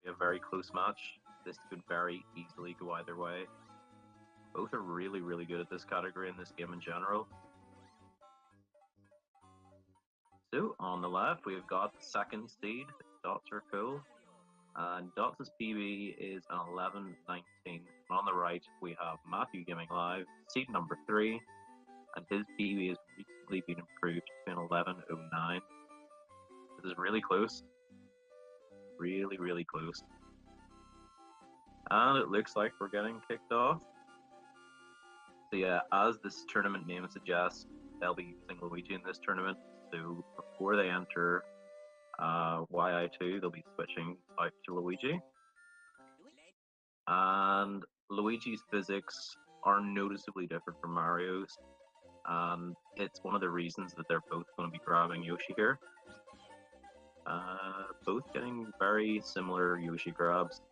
a very close match. This could very easily go either way. Both are really, really good at this category and this game in general. So, on the left, we've got the second seed, Dotsarecool. And Dots' PB is an 11.19. On the right, we have MatthewGamingLive, seed number 3, and his PB has recently been improved to an 11.09. This is really close. Really, really close. And it looks like we're getting kicked off. So yeah, as this tournament name suggests, they'll be using Luigi in this tournament. So before they enter YI2, they'll be switching out to Luigi. And Luigi's physics are noticeably different from Mario's. And it's one of the reasons that they're both going to be grabbing Yoshi here. Both getting very similar Yoshi grabs.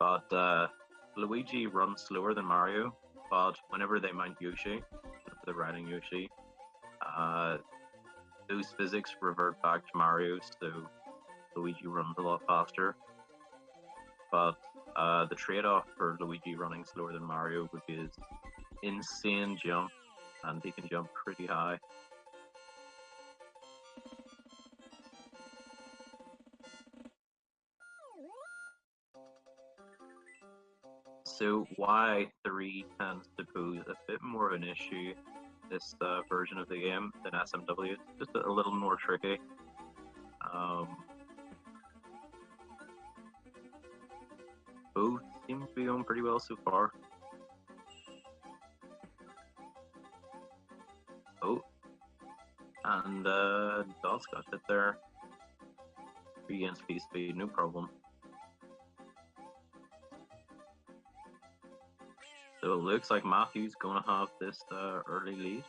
But Luigi runs slower than Mario, but whenever they mount Yoshi, whenever they're riding Yoshi, those physics revert back to Mario, so Luigi runs a lot faster. But the trade-off for Luigi running slower than Mario would be his insane jump, and he can jump pretty high. So Y3 tends to pose a bit more of an issue this version of the game than SMW. It's just a little more tricky. Both seem to be going pretty well so far. Oh, and Dots got hit there. 3 against speed, no problem. So it looks like Matthew's going to have this early lead.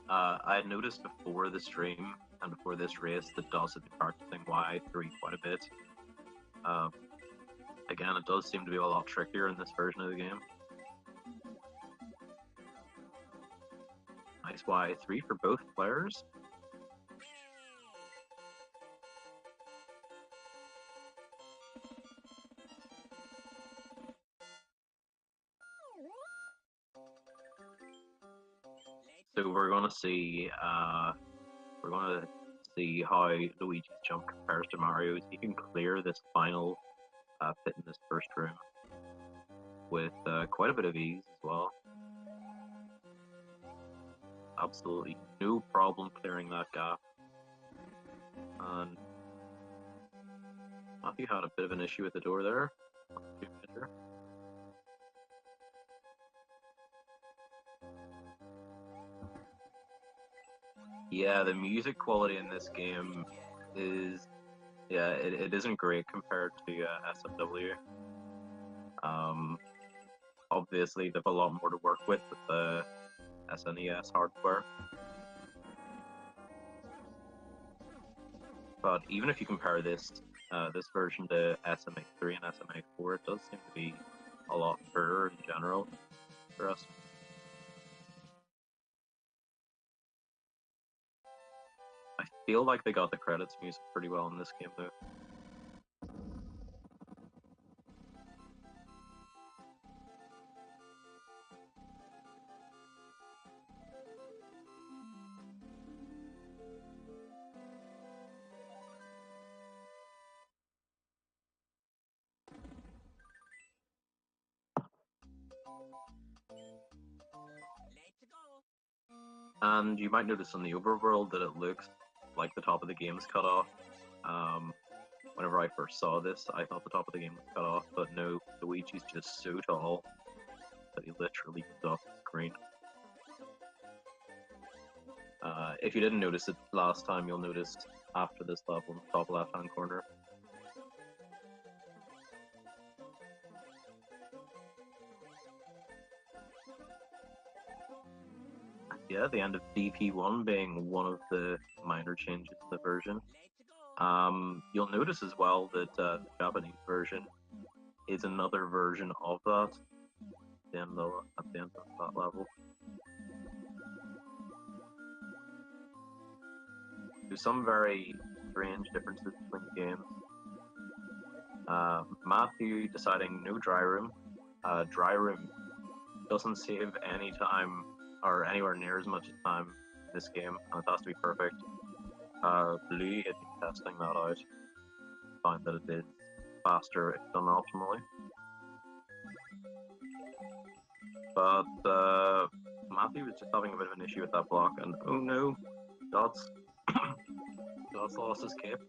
I had noticed before the stream and before this race that Dots had been practicing Y3 quite a bit. Again, it does seem to be a lot trickier in this version of the game. Nice Y3 for both players. So we're going to see how Luigi's jump compares to Mario's. He can clear this final pit in this first room with quite a bit of ease as well. Absolutely no problem clearing that gap. And Matthew had a bit of an issue with the door there. Yeah, the music quality in this game is, it isn't great compared to SMW. Obviously, they have a lot more to work with the SNES hardware. But even if you compare this version to SMA3 and SMA4, it does seem to be a lot better in general for us. I feel like they got the credits music pretty well in this game though. And you might notice on the overworld that it looks like the top of the game is cut off. Whenever I first saw this, I thought the top of the game was cut off, but no, Luigi's just so tall that he literally comes off the screen. If you didn't notice it last time, you'll notice after this level in the top left-hand corner. Yeah, the end of DP1 being one of the minor changes to the version. You'll notice as well that the Japanese version is another version of that at the end of that level. There's some very strange differences between the games. Matthew deciding no dry room. Dry room doesn't save any time or anywhere near as much time in this game, and it has to be perfect. Louis had been testing that out, found that it is faster if done optimally. But Matthew was just having a bit of an issue with that block, and oh no, Dots lost his cape.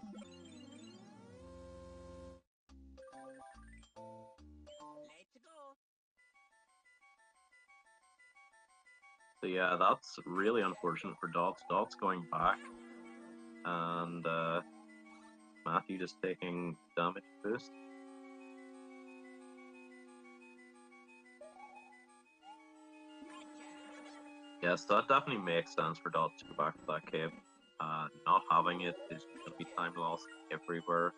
So yeah, that's really unfortunate for Dots. Dots going back, and Matthew just taking damage boost. Yes, that definitely makes sense for Dots to go back to that cave. Not having it is going to be time lost everywhere.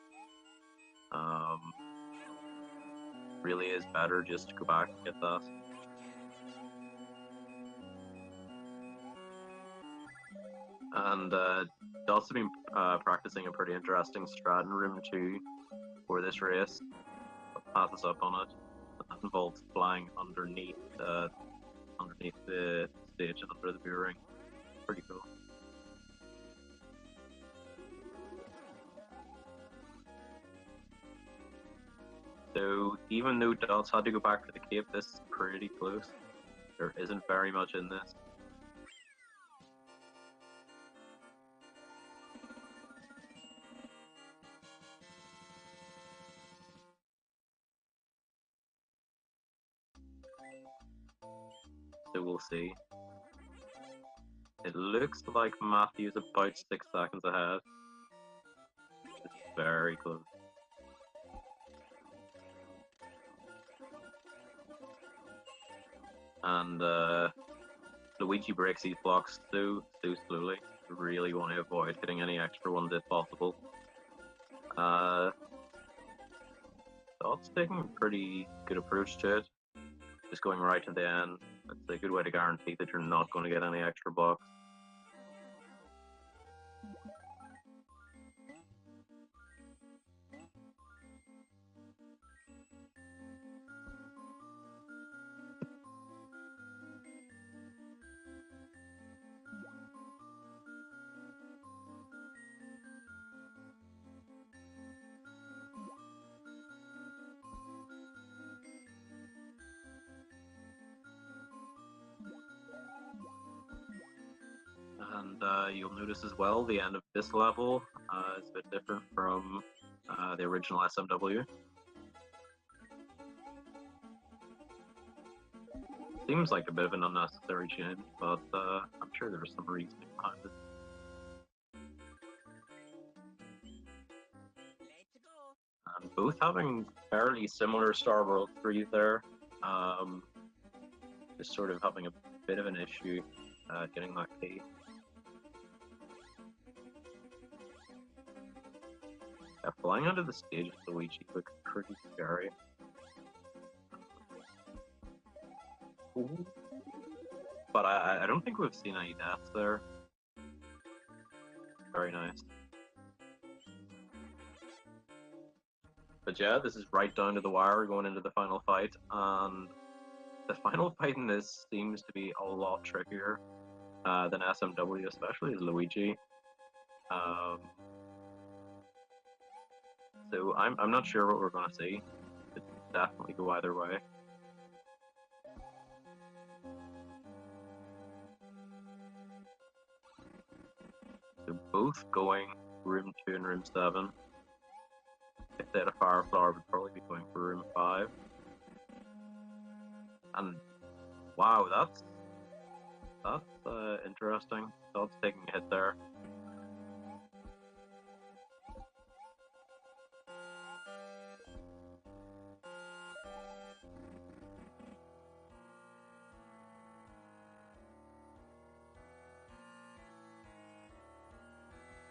Really is better just to go back and get that. And Dots have been practicing a pretty interesting strat in Room 2 for this race. Passes up on it. That involves flying underneath the stage and under the view ring. Pretty cool. So even though Dots had to go back for the cape, this is pretty close. There isn't very much in this. So we'll see. It looks like Matthew's about 6 seconds ahead. It's very close. And Luigi breaks these blocks so slowly. You really want to avoid hitting any extra ones if possible. Dot's taking a pretty good approach to it. Just going right to the end. That's a good way to guarantee that you're not going to get any extra blocks. And you'll notice as well the end of this level is a bit different from the original SMW. Seems like a bit of an unnecessary change, but I'm sure there was some reasoning behind it. And both having fairly similar Star World 3 there, just sort of having a bit of an issue getting that key. Yeah, flying onto the stage with Luigi looks pretty scary. Ooh. But I don't think we've seen any deaths there. Very nice. But yeah, this is right down to the wire going into the final fight, and the final fight in this seems to be a lot trickier than SMW, especially as Luigi. So I'm not sure what we're going to see. It could definitely go either way. So both going room 2 and room 7. If they had a fire flower, would probably be going for room 5. And wow, that's interesting. Dot's taking a hit there.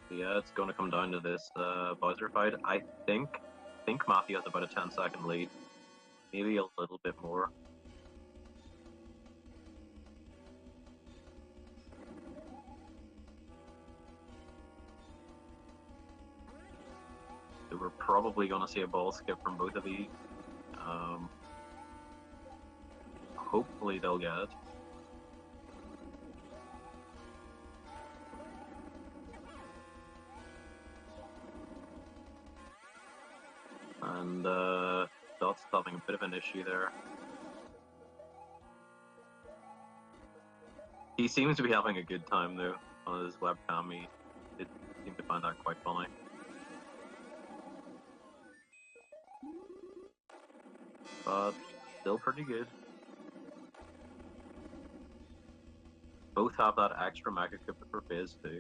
Yeah, it's going to come down to this Bowser fight. I think Matthew has about a 10-second lead. maybe a little bit more. So we're probably going to see a ball skip from both of these. Hopefully they'll get it. And Dot's having a bit of an issue there. He seems to be having a good time though on his webcam. He did seem to find that quite funny. But still pretty good. Both have that extra mega cube for phase 2.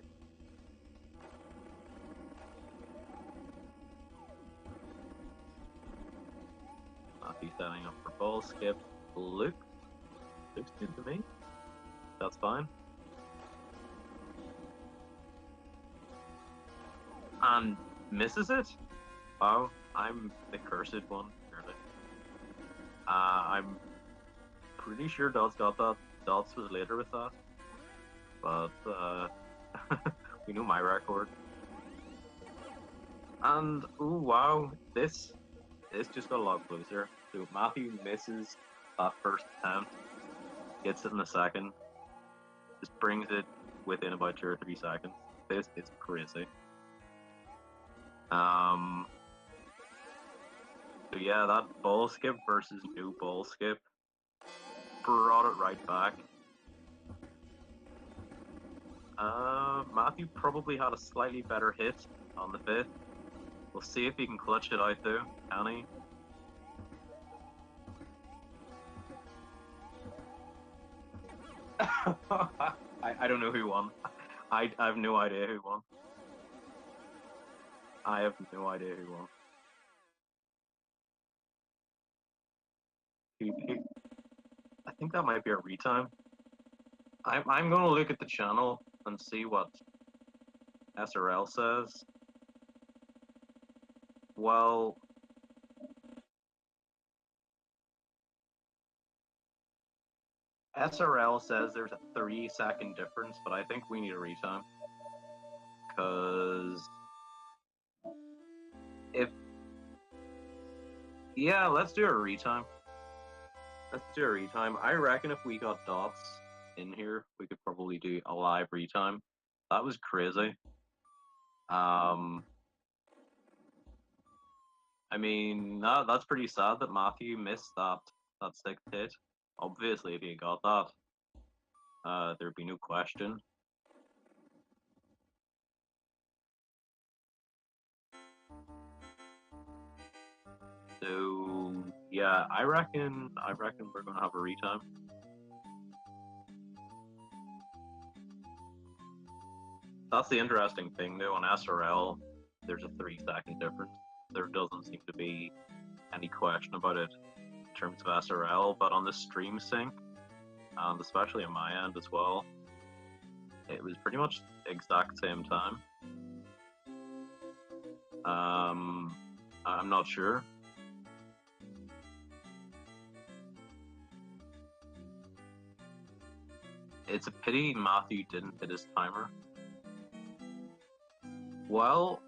Matthew setting up for ball skip. Looks good to me. That's fine. And misses it? Wow, I'm the cursed one, really. I'm pretty sure Dots got that. Dots was later with that. But we know my record. And oh wow, this just got a lot closer. So Matthew misses that first attempt, gets it in the second, just brings it within about 2 or 3 seconds. This is crazy. So yeah, that ball skip versus no ball skip brought it right back. Matthew probably had a slightly better hit on the 5th. We'll see if he can clutch it out though. Can he? I don't know who won. I have no idea who won. I have no idea who won. I think that might be a retime. I'm going to look at the channel and see what SRL says. Well, SRL says there's a 3-second difference, but I think we need a retime. Because if... Yeah, let's do a retime. Let's do a retime. I reckon if we got Dots in here, we could probably do a live retime. That was crazy. I mean, that's pretty sad that Matthew missed that 6th hit. Obviously, if he got that, there'd be no question. So yeah, I reckon we're gonna have a retime. That's the interesting thing though. On SRL, there's a 3-second difference. There doesn't seem to be any question about it in terms of SRL, but on the stream sync, and especially on my end as well, it was pretty much exact same time. I'm not sure. It's a pity Matthew didn't hit his timer. Well,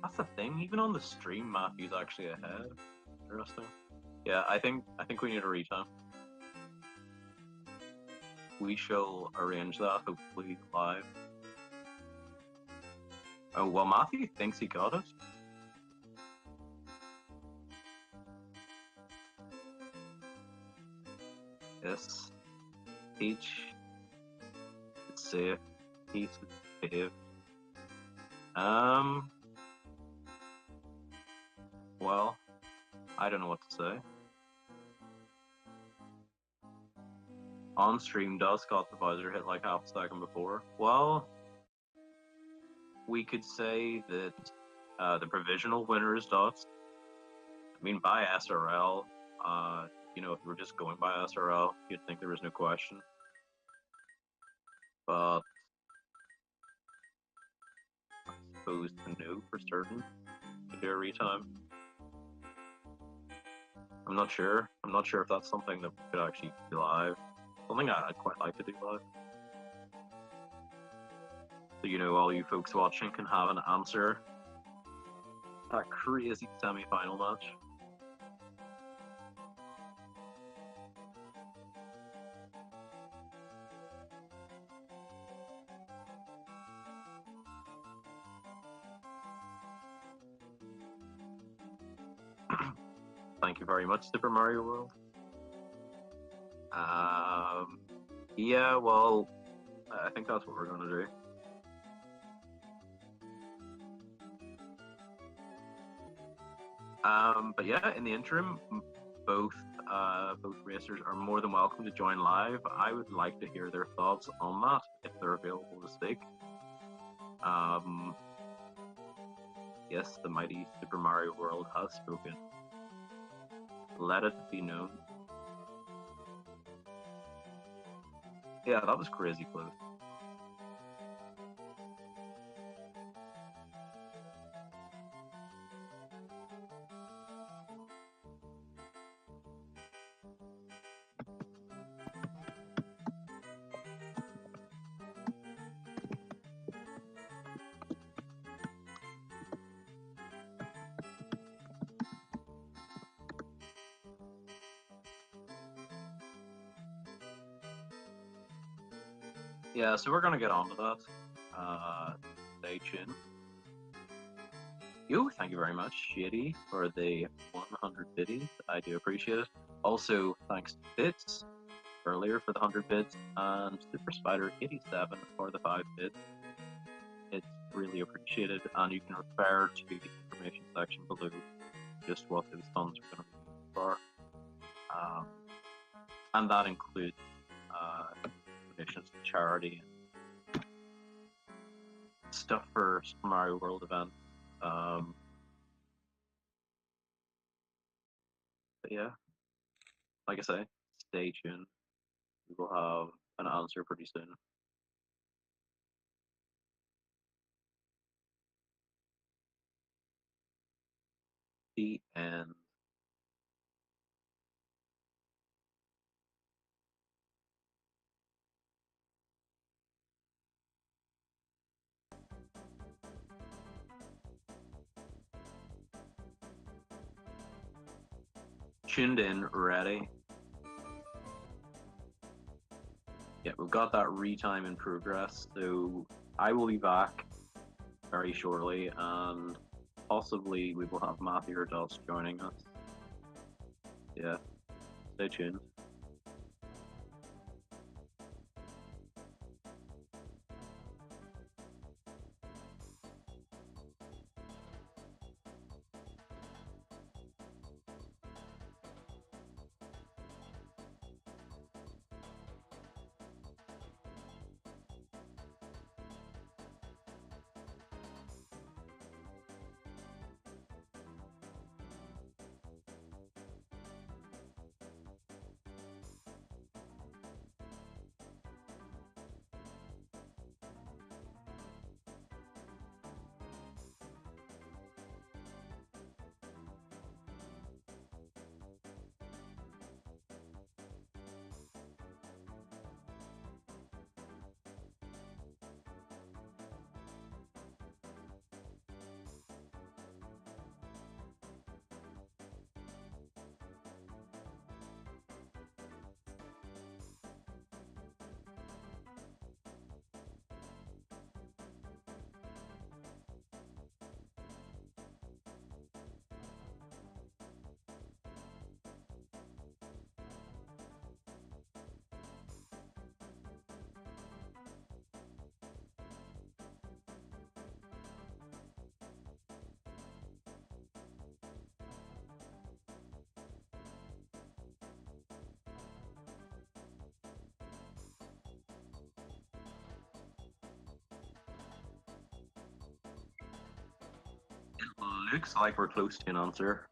that's the thing. Even on the stream, Matthew's actually ahead. Interesting. Yeah, I think we need a retime. We shall arrange that hopefully live. Oh well, Matthew thinks he got it. Yes. Peach. It's safe. Peach is safe. Well, I don't know what to say. On stream, Dust got the buzzer hit like half a second before. Well, we could say that the provisional winner is Dots. I mean, by SRL, you know, if we're just going by SRL, you'd think there was no question. But opposed to no for certain to do a retime. I'm not sure. I'm not sure if that's something that we could actually do live. Something I'd quite like to do live. So, you know, all you folks watching can have an answer. That crazy semi-final match. Thank you very much, Super Mario World. Yeah, well, I think that's what we're going to do. But yeah, in the interim, both racers are more than welcome to join live. I would like to hear their thoughts on that if they're available to speak. Yes, the mighty Super Mario World has spoken. Let it be known. Yeah, that was crazy close. Yeah, so we're gonna get on to that. Stay tuned. Yo, thank you very much, Shady, for the 100 biddies. I do appreciate it. Also, thanks to Bits earlier for the 100 bits, and Super Spider 87 for the 5 bits. It's really appreciated, and you can refer to the information section below just what those funds are going to be used for. And that includes donations to charity and stuff for Super Mario World events. But yeah, like I say, stay tuned. We will have an answer pretty soon. The end. Tuned in, ready. Yeah, we've got that retime in progress, so I will be back very shortly, and possibly we will have Matthew or Dots joining us. Yeah, stay tuned. It looks like we're close to an answer.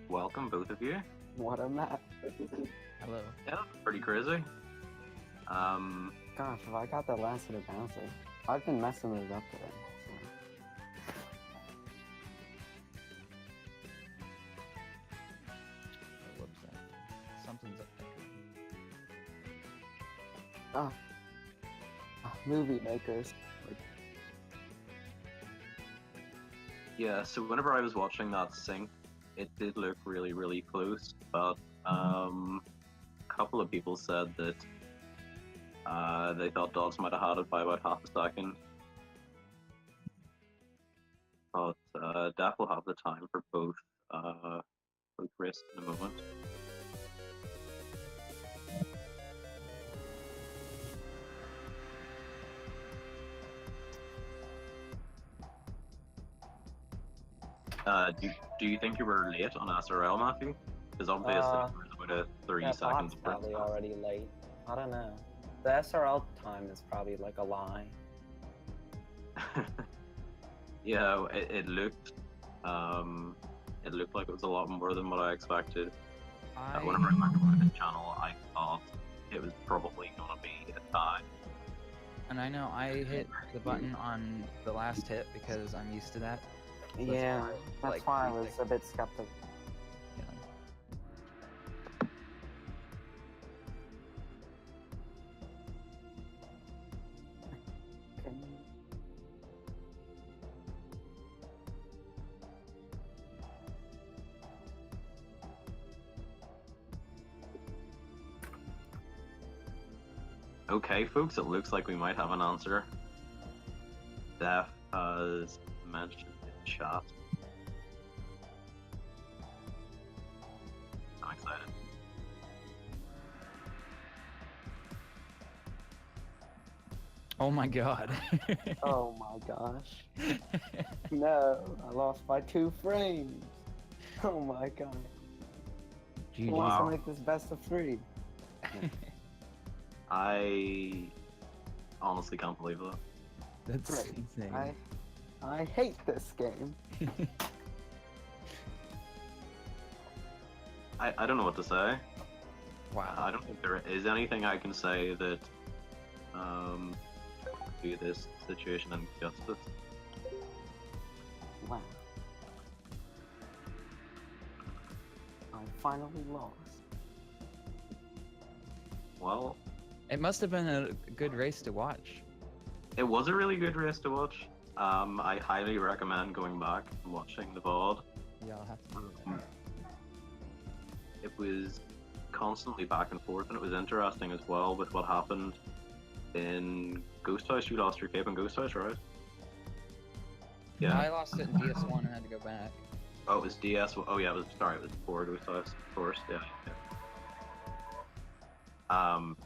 Welcome, both of you. What a map. Hello. Yeah, pretty crazy. Gosh, if I got that last hit of bouncer, I've been messing it up today. Oh, whoops, something's up there. Oh. Movie makers. Yeah, so whenever I was watching that sync, it did look really, really close, but a couple of people said that they thought Dots might have had it by about half a second. But Deph will have the time for both races in a moment. Do you think you were late on SRL, Matthew? Because obviously there's about a 30 seconds. Probably already late. I don't know. The SRL time is probably like a lie. Yeah, it looked like it was a lot more than what I expected. Whenever I went to the channel, I thought it was probably gonna be a tie. And I know I hit the button on the last hit because I'm used to that. So yeah, that's why I was like, a bit skeptical. Yeah. Okay, folks, it looks like we might have an answer. Deph has mentioned in chat. I'm excited. Oh my god. Oh my gosh. No, I lost by 2 frames. Oh my god. Who wants to make this best of 3? I honestly can't believe that. That's insane. I hate this game. I don't know what to say. Wow. I don't think there is anything I can say that do this situation any justice. Wow. I finally lost. Well, It must have been a good race to watch. it was a really good race to watch. I highly recommend going back and watching the VOD. Yeah, I'll have to do that. It was constantly back and forth, and it was interesting as well with what happened in Ghost House. You lost your cape in Ghost House, right? Yeah. I lost it in DS1 and had to go back. Oh, it was DS. Oh yeah, it was before Ghost House, of course. Yeah.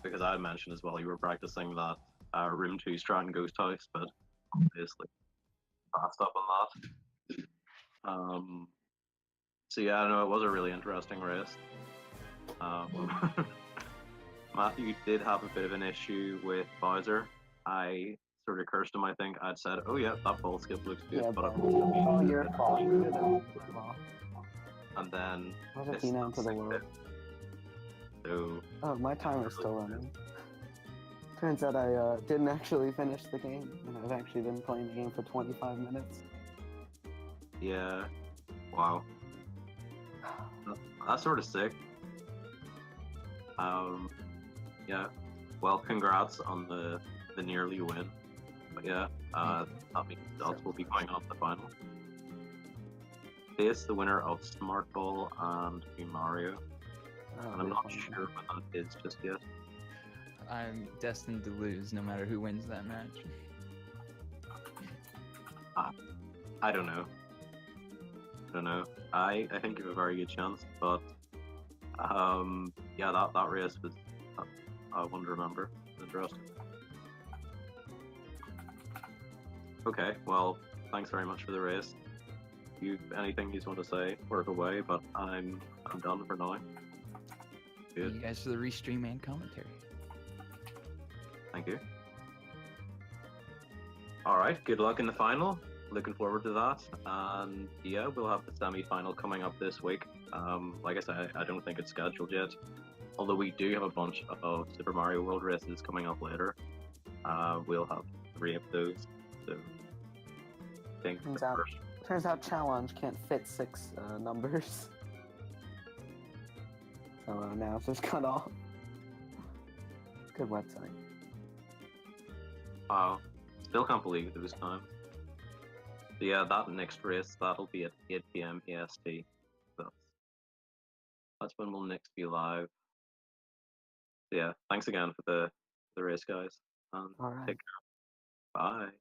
Because I had mentioned as well, you were practicing that Room 2 strat in Ghost House, but obviously passed up on that. So yeah, no, it was a really interesting race. Matthew did have a bit of an issue with Bowser. I sort of cursed him, I think. I'd said, oh yeah, that ball skip looks good, Yeah, but it's all your fault. You did it. And then What a known to the world. So oh, my timer's still running. Turns out I didn't actually finish the game, and I've actually been playing the game for 25 minutes. Yeah. Wow. That's sort of sick. Yeah. Well, congrats on the nearly win. But yeah, that means Dots will be going on to the final. Face the winner of Smart Ball and Team Mario. And I'm not sure what that is just yet. I'm destined to lose no matter who wins that match. I don't know. I think you have a very good chance, but yeah, that race was one to remember. Interesting. Okay, well, thanks very much for the race. You anything you want to say, work away, but I'm done for now. Good. Thank you guys for the restream and commentary. Thank you. Alright, good luck in the final. looking forward to that. And yeah, we'll have the semi-final coming up this week. Like I said, I don't think it's scheduled yet. Although we do have a bunch of Super Mario World races coming up later. We'll have 3 of those. So I think turns out challenge can't fit 6 numbers. So now it's just cut off. Good website. Wow. Still can't believe it was time. So yeah, that next race, that'll be at 8 PM EST. That's when we'll next be live. So yeah, thanks again for the race, guys. All right. Take care. Bye.